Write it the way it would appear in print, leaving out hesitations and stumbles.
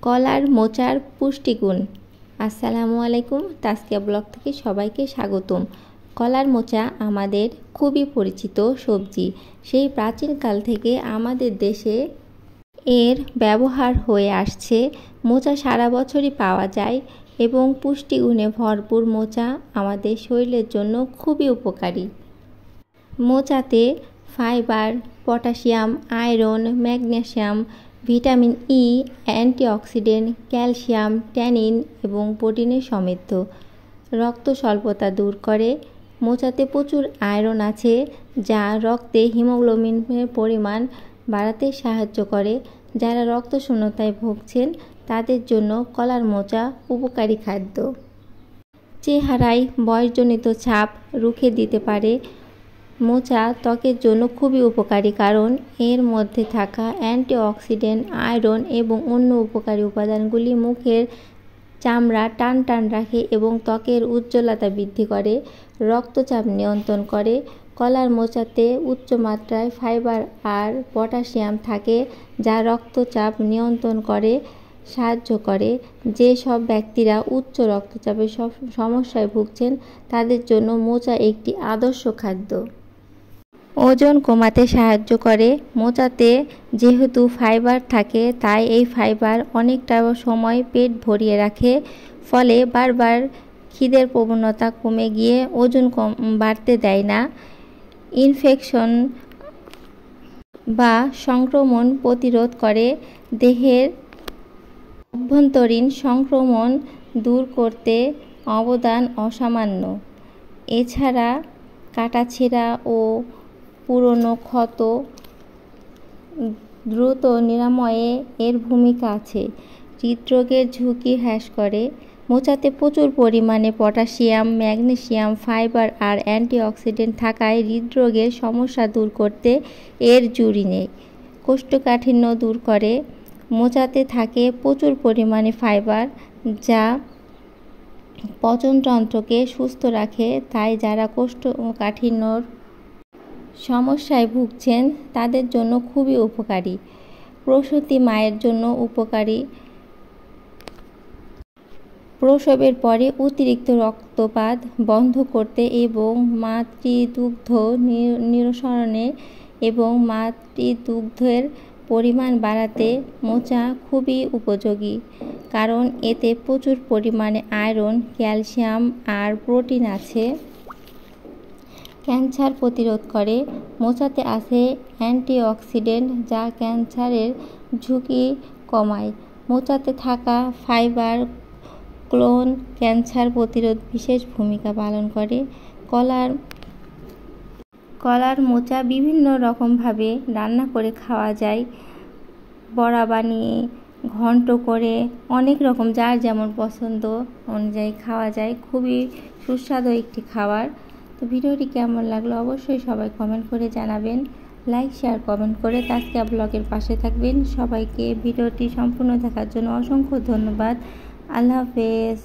কলার মোচার পুষ্টিগুণ। আসসালামু আলাইকুম, তাসকিয়া ব্লগ থেকে সবাইকে স্বাগতম। কলার মোচা আমাদের খুবই পরিচিত সবজি। সেই প্রাচীনকাল থেকে আমাদের দেশে এর ব্যবহার হয়ে আসছে। মোচা সারা বছরই পাওয়া যায় এবং পুষ্টিগুণে ভরপুর মোচা আমাদের শরীরের জন্য খুবই উপকারী। মোচাতে fibre, potassium, iron, magnesium, vitamin E, antioxidant, calcium, tannin এবং প্রোটিনে সমৃদ্ধ। রক্ত স্বল্পতা দূর করে। মোচাতে প্রচুর আয়রন আছে যা রক্তে হিমোগ্লোবিনের পরিমাণ বাড়াতে সাহায্য করে। যারা রক্তশূন্যতায় ভুগছেন তাদের জন্য কলার মোচা উপকারী খাদ্য। চেহারায় বয়সজনিত ছাপ রুখে দিতে পারে। মোচা ত্বকের জন্য খুবই উপকারী কারণ এর মধ্যে থাকা অ্যান্টিঅক্সিডেন্ট, আয়রন এবং অন্য উপকারী উপাদানগুলি মুখের চামড়া টান টান রাখে এবং ত্বকের উজ্জ্বলতা বৃদ্ধি করে। রক্তচাপ নিয়ন্ত্রণ করে। কলার মোচাতে উচ্চ মাত্রায় ফাইবার আর পটাশিয়াম থাকে যা রক্তচাপ নিয়ন্ত্রণ করে সাহায্য করে। যে সব ব্যক্তিরা উচ্চ রক্তচাপের সমস্যায় ভুগছেন তাদের জন্য মোচা একটি আদর্শ খাদ্য। ওজন কমাতে সাহায্য করে। মোচাতে যেহেতু ফাইবার থাকে তাই এই ফাইবার অনেকটা সময় পেট ভরিয়ে রাখে, ফলে বারবার খিদের প্রবণতা কমে গিয়ে ওজন বাড়তে দেয় না। ইনফেকশন বা সংক্রমণ প্রতিরোধ করে। দেহের অভ্যন্তরীণ সংক্রমণ দূর করতে অবদান অসামান্য। এছাড়া কাটাছেঁড়া ও পুরনো ক্ষত দ্রুত নিরাময়ে এর ভূমিকা আছে। হৃদরোগের ঝুঁকি হ্রাস করে। মোচাতে প্রচুর পরিমাণে পটাশিয়াম, ম্যাগনেসিয়াম, ফাইবার আর অ্যান্টিঅক্সিডেন্ট থাকায় হৃদরোগের সমস্যা দূর করতে এর জুড়ি নেই। কোষ্ঠকাঠিন্য দূর করে। মোচাতে থাকে প্রচুর পরিমাণে ফাইবার যা পাচনতন্ত্রকে সুস্থ রাখে, তাই যারা কোষ্ঠকাঠিন্যর সমস্যায় ভুগছেন তাদের জন্য খুবই উপকারী। প্রসূতি মায়ের জন্য উপকারী। প্রসবের পরে অতিরিক্ত রক্তপাত বন্ধ করতে এবং মাতৃদুগ্ধ নিঃসরণে এবং মাতৃদুগ্ধের পরিমাণ বাড়াতে মোচা খুবই উপযোগী কারণ এতে প্রচুর পরিমাণে আয়রন, ক্যালসিয়াম আর প্রোটিন আছে। ক্যান্সার প্রতিরোধ করে। মোচাতে আছে অ্যান্টিঅক্সিডেন্ট যা ক্যান্সারের ঝুঁকি কমায়। মোচাতে থাকা ফাইবার কোলন ক্যান্সার প্রতিরোধ বিশেষ ভূমিকা পালন করে। কলার মোচা বিভিন্ন রকমভাবে রান্না করে খাওয়া যায়। বড়া বানিয়ে, ঘন্ট করে, অনেক রকম যার যেমন পছন্দ অনুযায়ী খাওয়া যায়। খুবই সুস্বাদু একটি খাবার। তো ভিডিওটি কেমন লাগলো অবশ্যই সবাই কমেন্ট করে জানাবেন। লাইক, শেয়ার, কমেন্ট করে তাসকিয়া ব্লগের পাশে থাকবেন। সবাইকে ভিডিওটি সম্পূর্ণ দেখার জন্য অসংখ্য ধন্যবাদ। আল্লাহ হাফেজ।